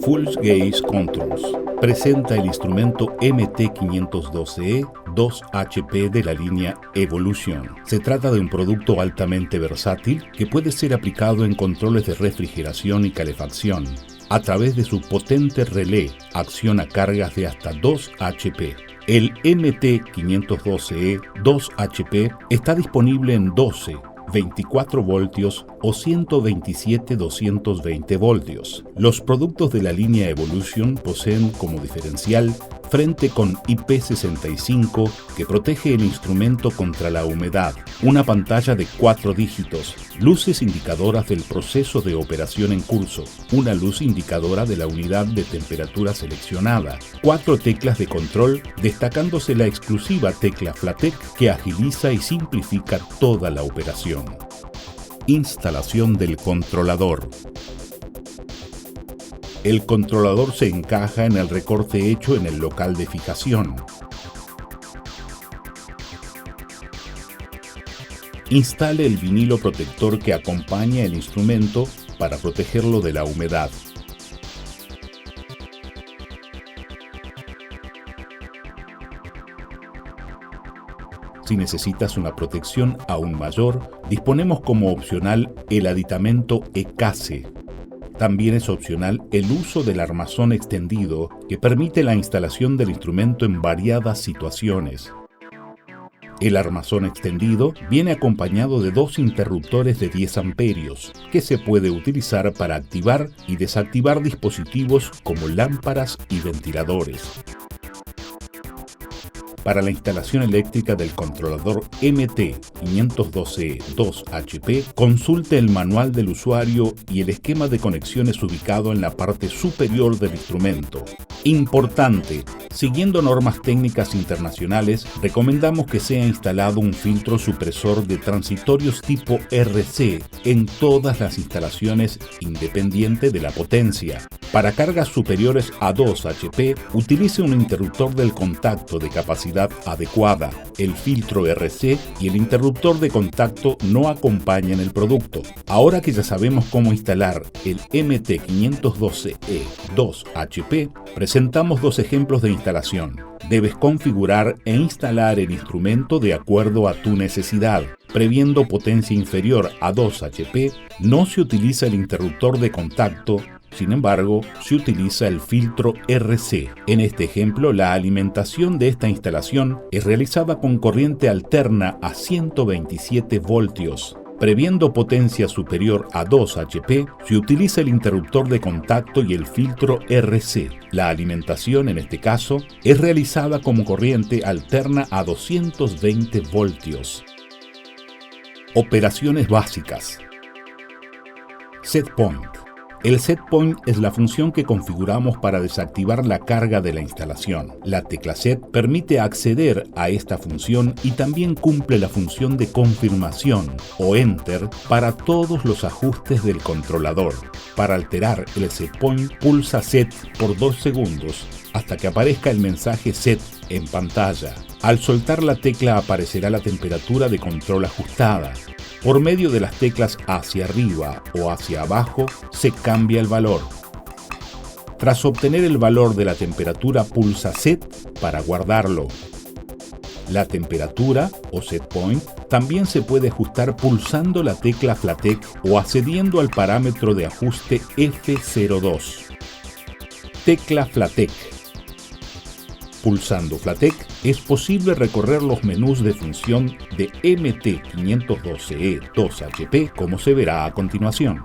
Full Gaze Controls presenta el instrumento MT512E 2HP de la línea Evolution. Se trata de un producto altamente versátil que puede ser aplicado en controles de refrigeración y calefacción. A través de su potente relé, acciona cargas de hasta 2 HP. El MT512E 2HP está disponible en 12, 24 voltios o 127-220 voltios. Los productos de la línea Evolution poseen como diferencial frente con IP65 que protege el instrumento contra la humedad, una pantalla de 4 dígitos, luces indicadoras del proceso de operación en curso, una luz indicadora de la unidad de temperatura seleccionada, 4 teclas de control, destacándose la exclusiva tecla FLATEC que agiliza y simplifica toda la operación. Instalación del controlador. El controlador se encaja en el recorte hecho en el local de fijación. Instale el vinilo protector que acompaña el instrumento para protegerlo de la humedad. Si necesitas una protección aún mayor, disponemos como opcional el aditamento ECASE. También es opcional el uso del armazón extendido que permite la instalación del instrumento en variadas situaciones. El armazón extendido viene acompañado de 2 interruptores de 10 amperios que se puede utilizar para activar y desactivar dispositivos como lámparas y ventiladores. Para la instalación eléctrica del controlador MT512E 2HP, consulte el manual del usuario y el esquema de conexiones ubicado en la parte superior del instrumento. Importante: siguiendo normas técnicas internacionales, recomendamos que sea instalado un filtro supresor de transitorios tipo RC en todas las instalaciones independiente de la potencia. Para cargas superiores a 2 HP, utilice un interruptor del contacto de capacidad adecuada. El filtro RC y el interruptor de contacto no acompañan el producto. Ahora que ya sabemos cómo instalar el MT512E 2HP, presentamos 2 ejemplos de instalación. Debes configurar e instalar el instrumento de acuerdo a tu necesidad. Previendo potencia inferior a 2 HP, no se utiliza el interruptor de contacto. Sin embargo, se utiliza el filtro RC. En este ejemplo, la alimentación de esta instalación es realizada con corriente alterna a 127 voltios. Previendo potencia superior a 2 HP, se utiliza el interruptor de contacto y el filtro RC. La alimentación, en este caso, es realizada con corriente alterna a 220 voltios. Operaciones básicas. Set Point. El set point es la función que configuramos para desactivar la carga de la instalación. La tecla set permite acceder a esta función y también cumple la función de confirmación o enter para todos los ajustes del controlador. Para alterar el set point, pulsa set por 2 segundos hasta que aparezca el mensaje set en pantalla. Al soltar la tecla aparecerá la temperatura de control ajustada. Por medio de las teclas hacia arriba o hacia abajo se cambia el valor. Tras obtener el valor de la temperatura, pulsa set para guardarlo. La temperatura o set point también se puede ajustar pulsando la tecla FLATEC o accediendo al parámetro de ajuste F02. Tecla FLATEC. Pulsando FLATEC es posible recorrer los menús de función de MT512E 2HP como se verá a continuación.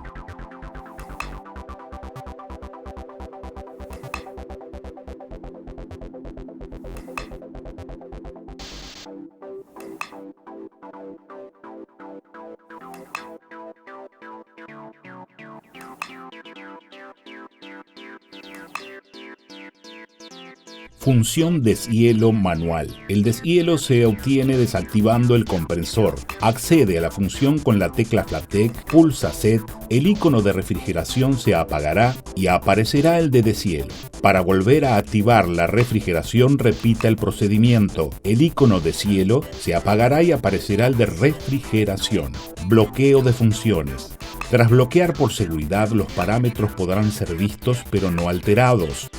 Función deshielo manual. El deshielo se obtiene desactivando el compresor. Accede a la función con la tecla FLATEC, pulsa set, el icono de refrigeración se apagará y aparecerá el de deshielo. Para volver a activar la refrigeración, repita el procedimiento. El icono de deshielo se apagará y aparecerá el de refrigeración. Bloqueo de funciones. Tras bloquear por seguridad, los parámetros podrán ser vistos pero no alterados.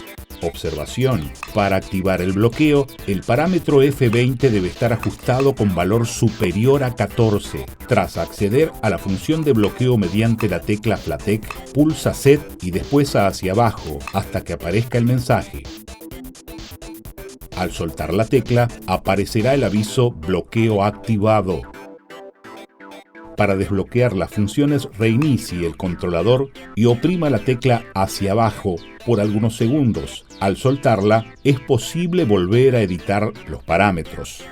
Observación: para activar el bloqueo, el parámetro F20 debe estar ajustado con valor superior a 14. Tras acceder a la función de bloqueo mediante la tecla FLATEC, pulsa Set y después hacia abajo hasta que aparezca el mensaje. Al soltar la tecla, aparecerá el aviso Bloqueo activado. Para desbloquear las funciones, reinicie el controlador y oprima la tecla hacia abajo por algunos segundos. Al soltarla, es posible volver a editar los parámetros.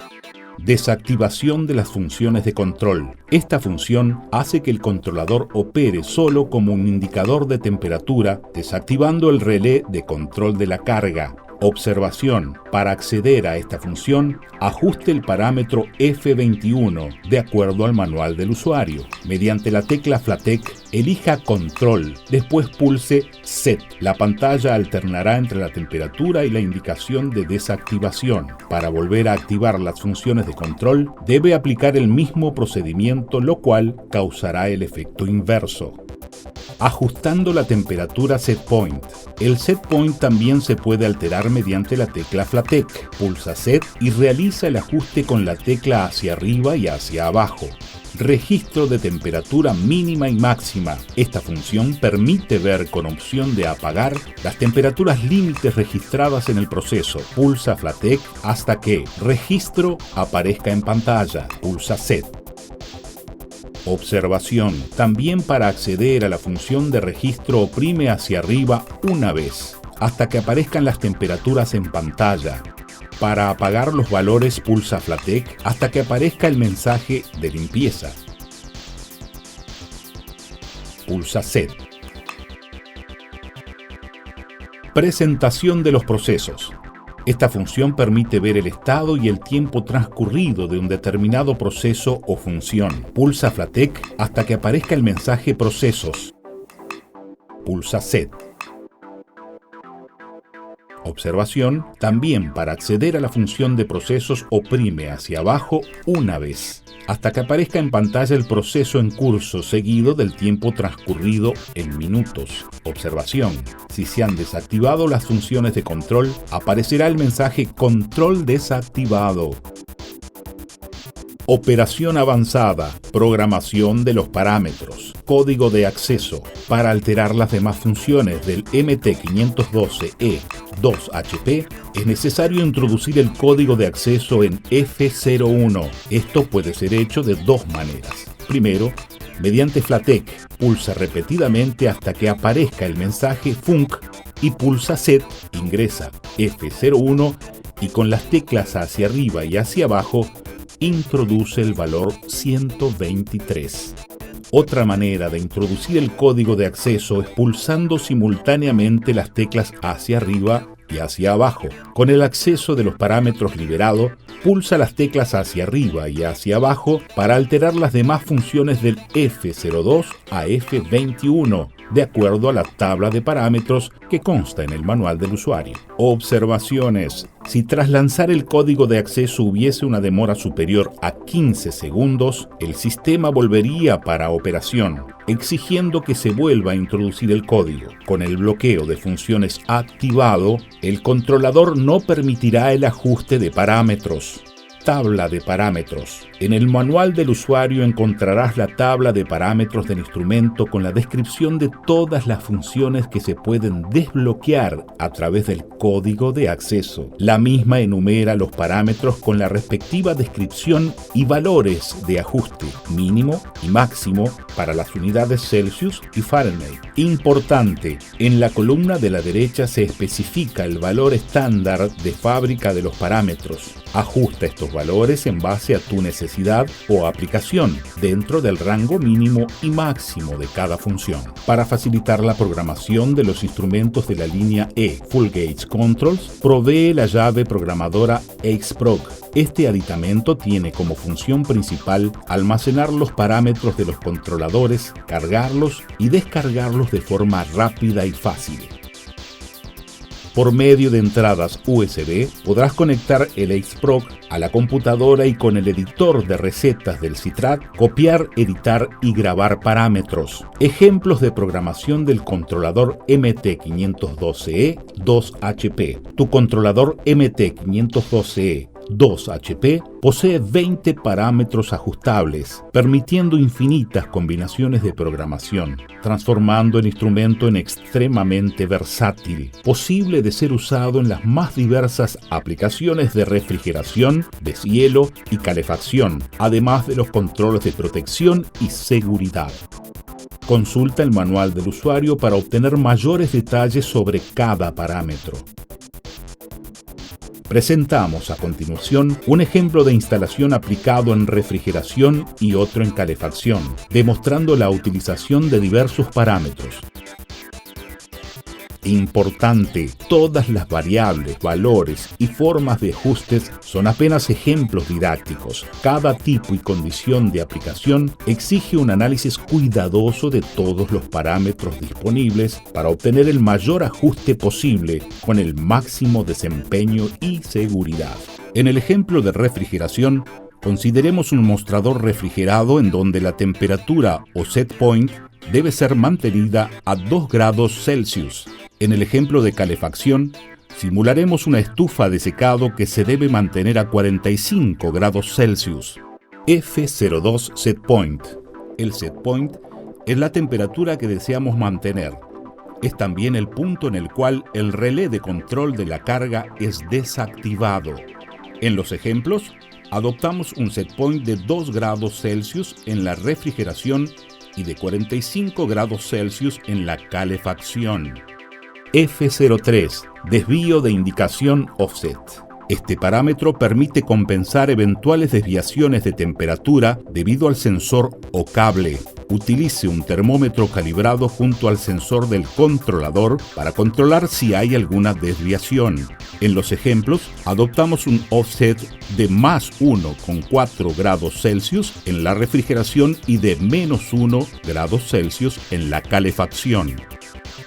Desactivación de las funciones de control. Esta función hace que el controlador opere solo como un indicador de temperatura, desactivando el relé de control de la carga. Observación: para acceder a esta función, ajuste el parámetro F21 de acuerdo al manual del usuario. Mediante la tecla FLATEC, elija Control, después pulse Set. La pantalla alternará entre la temperatura y la indicación de desactivación. Para volver a activar las funciones de control, debe aplicar el mismo procedimiento, lo cual causará el efecto inverso. Ajustando la temperatura Setpoint. El Setpoint también se puede alterar mediante la tecla FLATEC. Pulsa Set y realiza el ajuste con la tecla hacia arriba y hacia abajo. Registro de temperatura mínima y máxima. Esta función permite ver con opción de apagar las temperaturas límites registradas en el proceso. Pulsa FLATEC hasta que Registro aparezca en pantalla. Pulsa Set. Observación: también para acceder a la función de registro, oprime hacia arriba una vez, hasta que aparezcan las temperaturas en pantalla. Para apagar los valores, pulsa FLATEC hasta que aparezca el mensaje de limpieza. Pulsa Set. Presentación de los procesos. Esta función permite ver el estado y el tiempo transcurrido de un determinado proceso o función. Pulsa FLATEC hasta que aparezca el mensaje Procesos. Pulsa Set. Observación: también para acceder a la función de procesos, oprime hacia abajo una vez, hasta que aparezca en pantalla el proceso en curso seguido del tiempo transcurrido en minutos. Observación: si se han desactivado las funciones de control, aparecerá el mensaje Control desactivado. Operación avanzada. Programación de los parámetros. Código de acceso. Para alterar las demás funciones del MT512E2HP, es necesario introducir el código de acceso en F01. Esto puede ser hecho de dos maneras. Primero, mediante FLATEC, pulsa repetidamente hasta que aparezca el mensaje FUNC y pulsa Set, ingresa F01 y con las teclas hacia arriba y hacia abajo, introduce el valor 123. Otra manera de introducir el código de acceso es pulsando simultáneamente las teclas hacia arriba y hacia abajo. Con el acceso de los parámetros liberado, pulsa las teclas hacia arriba y hacia abajo para alterar las demás funciones del F02 a F21, de acuerdo a la tabla de parámetros que consta en el manual del usuario. Observaciones: si tras lanzar el código de acceso hubiese una demora superior a 15 segundos, el sistema volvería para operación, exigiendo que se vuelva a introducir el código. Con el bloqueo de funciones activado, el controlador no permitirá el ajuste de parámetros. Tabla de parámetros. En el manual del usuario encontrarás la tabla de parámetros del instrumento con la descripción de todas las funciones que se pueden desbloquear a través del código de acceso. La misma enumera los parámetros con la respectiva descripción y valores de ajuste mínimo y máximo para las unidades Celsius y Fahrenheit. Importante: en la columna de la derecha se especifica el valor estándar de fábrica de los parámetros. Ajusta estos valores en base a tu necesidad o aplicación, dentro del rango mínimo y máximo de cada función. Para facilitar la programación de los instrumentos de la línea E Full Gauge Controls, provee la llave programadora Xprog. Este aditamento tiene como función principal almacenar los parámetros de los controladores, cargarlos y descargarlos de forma rápida y fácil. Por medio de entradas USB podrás conectar el XPROC a la computadora y con el editor de recetas del CITRAC copiar, editar y grabar parámetros. Ejemplos de programación del controlador MT512E 2HP. Tu controlador MT512E 2HP posee 20 parámetros ajustables, permitiendo infinitas combinaciones de programación, transformando el instrumento en extremadamente versátil, posible de ser usado en las más diversas aplicaciones de refrigeración, deshielo y calefacción, además de los controles de protección y seguridad. Consulta el manual del usuario para obtener mayores detalles sobre cada parámetro. Presentamos a continuación un ejemplo de instalación aplicado en refrigeración y otro en calefacción, demostrando la utilización de diversos parámetros. Importante, todas las variables, valores y formas de ajustes son apenas ejemplos didácticos. Cada tipo y condición de aplicación exige un análisis cuidadoso de todos los parámetros disponibles para obtener el mayor ajuste posible con el máximo desempeño y seguridad. En el ejemplo de refrigeración, consideremos un mostrador refrigerado en donde la temperatura o set point debe ser mantenida a 2 grados Celsius. En el ejemplo de calefacción, simularemos una estufa de secado que se debe mantener a 45 grados Celsius. F02 Set Point. El set point es la temperatura que deseamos mantener. Es también el punto en el cual el relé de control de la carga es desactivado. En los ejemplos, adoptamos un set point de 2 grados Celsius en la refrigeración y de 45 grados Celsius en la calefacción. F03, desvío de indicación offset. Este parámetro permite compensar eventuales desviaciones de temperatura debido al sensor o cable. Utilice un termómetro calibrado junto al sensor del controlador para controlar si hay alguna desviación. En los ejemplos, adoptamos un offset de más 1,4 grados Celsius en la refrigeración y de menos 1 grados Celsius en la calefacción.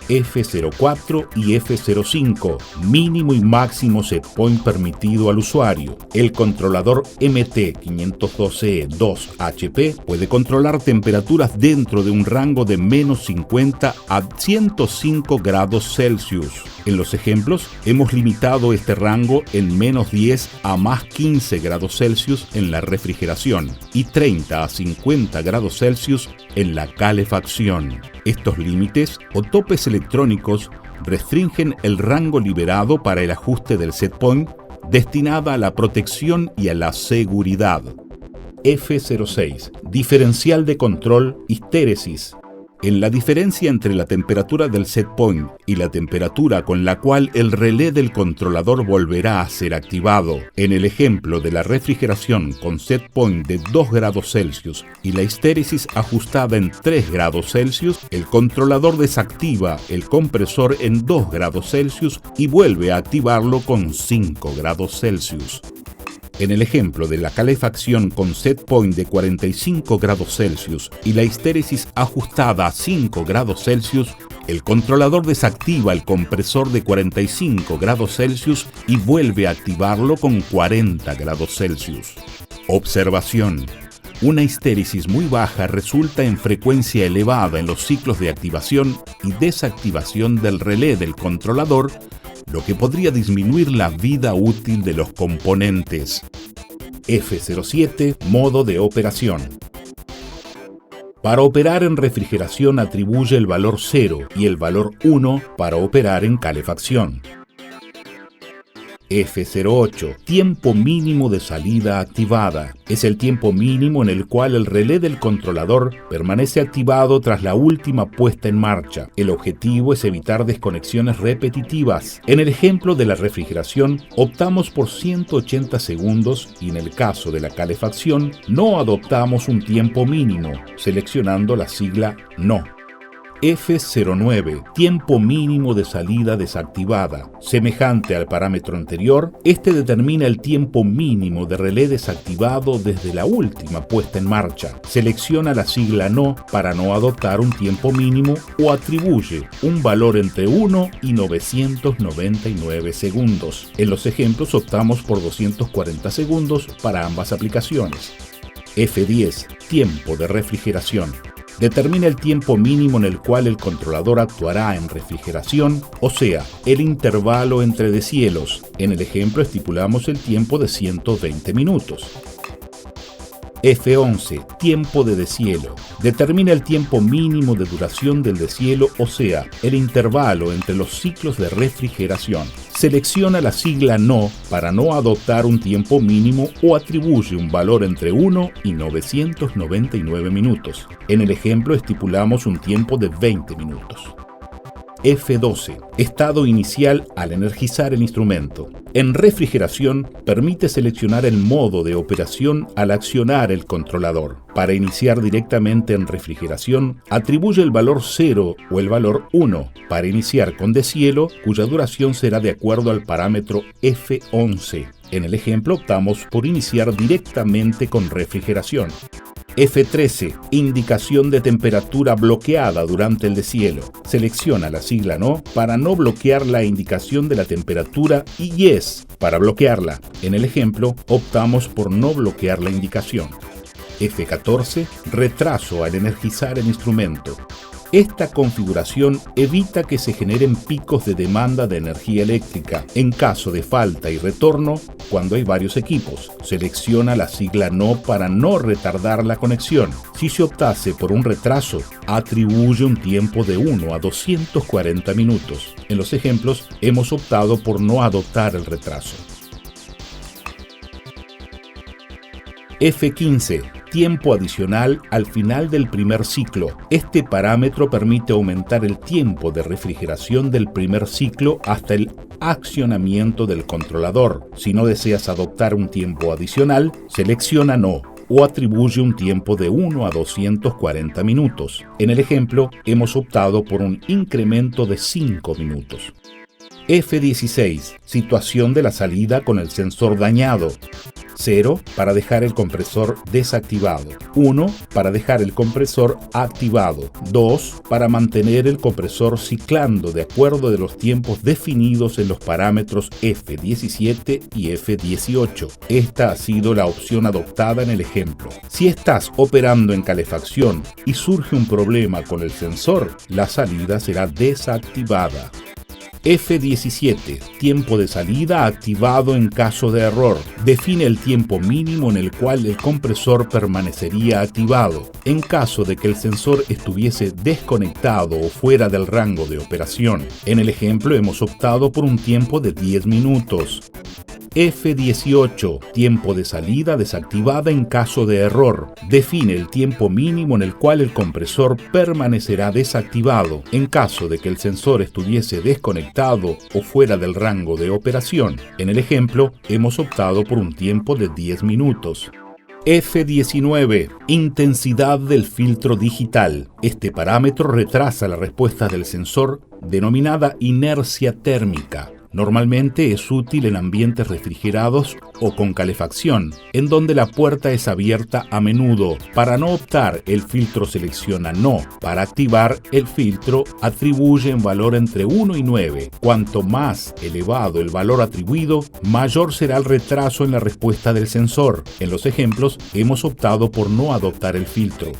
F04 y F05, mínimo y máximo set point permitido al usuario. El controlador MT512E 2HP puede controlar temperaturas dentro de un rango de menos 50 a 105 grados Celsius. En los ejemplos, hemos limitado este rango en menos 10 a más 15 grados Celsius en la refrigeración y 30 a 50 grados Celsius en la calefacción. Estos límites o topes electrónicos restringen el rango liberado para el ajuste del set point destinada a la protección y a la seguridad. F06, diferencial de control histéresis. En la diferencia entre la temperatura del set point y la temperatura con la cual el relé del controlador volverá a ser activado, en el ejemplo de la refrigeración con set point de 2 grados Celsius y la histéresis ajustada en 3 grados Celsius, el controlador desactiva el compresor en 2 grados Celsius y vuelve a activarlo con 5 grados Celsius. En el ejemplo de la calefacción con set point de 45 grados Celsius y la histéresis ajustada a 5 grados Celsius, el controlador desactiva el compresor de 45 grados Celsius y vuelve a activarlo con 40 grados Celsius. Observación. Una histéresis muy baja resulta en frecuencia elevada en los ciclos de activación y desactivación del relé del controlador, lo que podría disminuir la vida útil de los componentes. F07, modo de operación. Para operar en refrigeración atribuye el valor 0 y el valor 1 para operar en calefacción. F08, tiempo mínimo de salida activada. Es el tiempo mínimo en el cual el relé del controlador permanece activado tras la última puesta en marcha. El objetivo es evitar desconexiones repetitivas. En el ejemplo de la refrigeración, optamos por 180 segundos y en el caso de la calefacción, no adoptamos un tiempo mínimo, seleccionando la sigla NO. F09, tiempo mínimo de salida desactivada. Semejante al parámetro anterior, este determina el tiempo mínimo de relé desactivado desde la última puesta en marcha. Selecciona la sigla No para no adoptar un tiempo mínimo o atribuye un valor entre 1 y 999 segundos. En los ejemplos optamos por 240 segundos para ambas aplicaciones. F10, tiempo de refrigeración. Determina el tiempo mínimo en el cual el controlador actuará en refrigeración, o sea, el intervalo entre deshielos. En el ejemplo estipulamos el tiempo de 120 minutos. F11, tiempo de deshielo. Determina el tiempo mínimo de duración del deshielo, o sea, el intervalo entre los ciclos de refrigeración. Selecciona la sigla No para no adoptar un tiempo mínimo o atribuye un valor entre 1 y 999 minutos. En el ejemplo estipulamos un tiempo de 20 minutos. F12, estado inicial al energizar el instrumento. En refrigeración, permite seleccionar el modo de operación al accionar el controlador. Para iniciar directamente en refrigeración, atribuye el valor 0 o el valor 1. Para iniciar con deshielo, cuya duración será de acuerdo al parámetro F11. En el ejemplo optamos por iniciar directamente con refrigeración. F13, indicación de temperatura bloqueada durante el deshielo. Selecciona la sigla No para no bloquear la indicación de la temperatura y Yes para bloquearla. En el ejemplo, optamos por no bloquear la indicación. F14, retraso al energizar el instrumento. Esta configuración evita que se generen picos de demanda de energía eléctrica en caso de falta y retorno cuando hay varios equipos. Selecciona la sigla No para no retardar la conexión. Si se optase por un retraso, atribuye un tiempo de 1 a 240 minutos. En los ejemplos, hemos optado por no adoptar el retraso. F15, tiempo adicional al final del primer ciclo. Este parámetro permite aumentar el tiempo de refrigeración del primer ciclo hasta el accionamiento del controlador. Si no deseas adoptar un tiempo adicional, selecciona No o atribuye un tiempo de 1 a 240 minutos. En el ejemplo, hemos optado por un incremento de 5 minutos. F16, situación de la salida con el sensor dañado. 0 para dejar el compresor desactivado. 1 para dejar el compresor activado. 2 para mantener el compresor ciclando de acuerdo de los tiempos definidos en los parámetros F17 y F18. Esta ha sido la opción adoptada en el ejemplo. Si estás operando en calefacción y surge un problema con el sensor, la salida será desactivada. F17, tiempo de salida activado en caso de error. Define el tiempo mínimo en el cual el compresor permanecería activado, en caso de que el sensor estuviese desconectado o fuera del rango de operación. En el ejemplo hemos optado por un tiempo de 10 minutos. F18, tiempo de salida desactivada en caso de error. Define el tiempo mínimo en el cual el compresor permanecerá desactivado en caso de que el sensor estuviese desconectado o fuera del rango de operación. En el ejemplo, hemos optado por un tiempo de 10 minutos. F19, intensidad del filtro digital. Este parámetro retrasa la respuesta del sensor, denominada inercia térmica. Normalmente es útil en ambientes refrigerados o con calefacción, en donde la puerta es abierta a menudo. Para no optar, el filtro selecciona No. Para activar, el filtro atribuye un valor entre 1 y 9. Cuanto más elevado el valor atribuido, mayor será el retraso en la respuesta del sensor. En los ejemplos, hemos optado por no adoptar el filtro.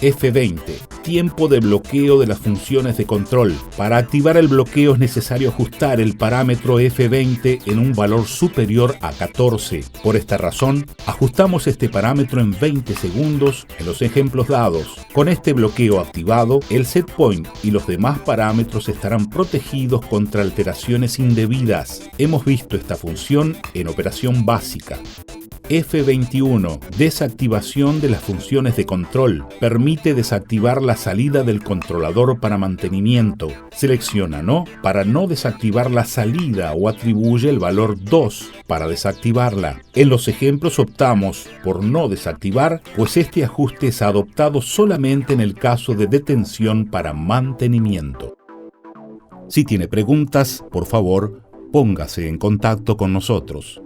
F20, tiempo de bloqueo de las funciones de control. Para activar el bloqueo es necesario ajustar el parámetro F20 en un valor superior a 14. Por esta razón, ajustamos este parámetro en 20 segundos en los ejemplos dados. Con este bloqueo activado, el set point y los demás parámetros estarán protegidos contra alteraciones indebidas. Hemos visto esta función en operación básica. F21. Desactivación de las funciones de control. Permite desactivar la salida del controlador para mantenimiento. Selecciona No para no desactivar la salida o atribuye el valor 2 para desactivarla. En los ejemplos optamos por no desactivar, pues este ajuste es adoptado solamente en el caso de detención para mantenimiento. Si tiene preguntas, por favor, póngase en contacto con nosotros.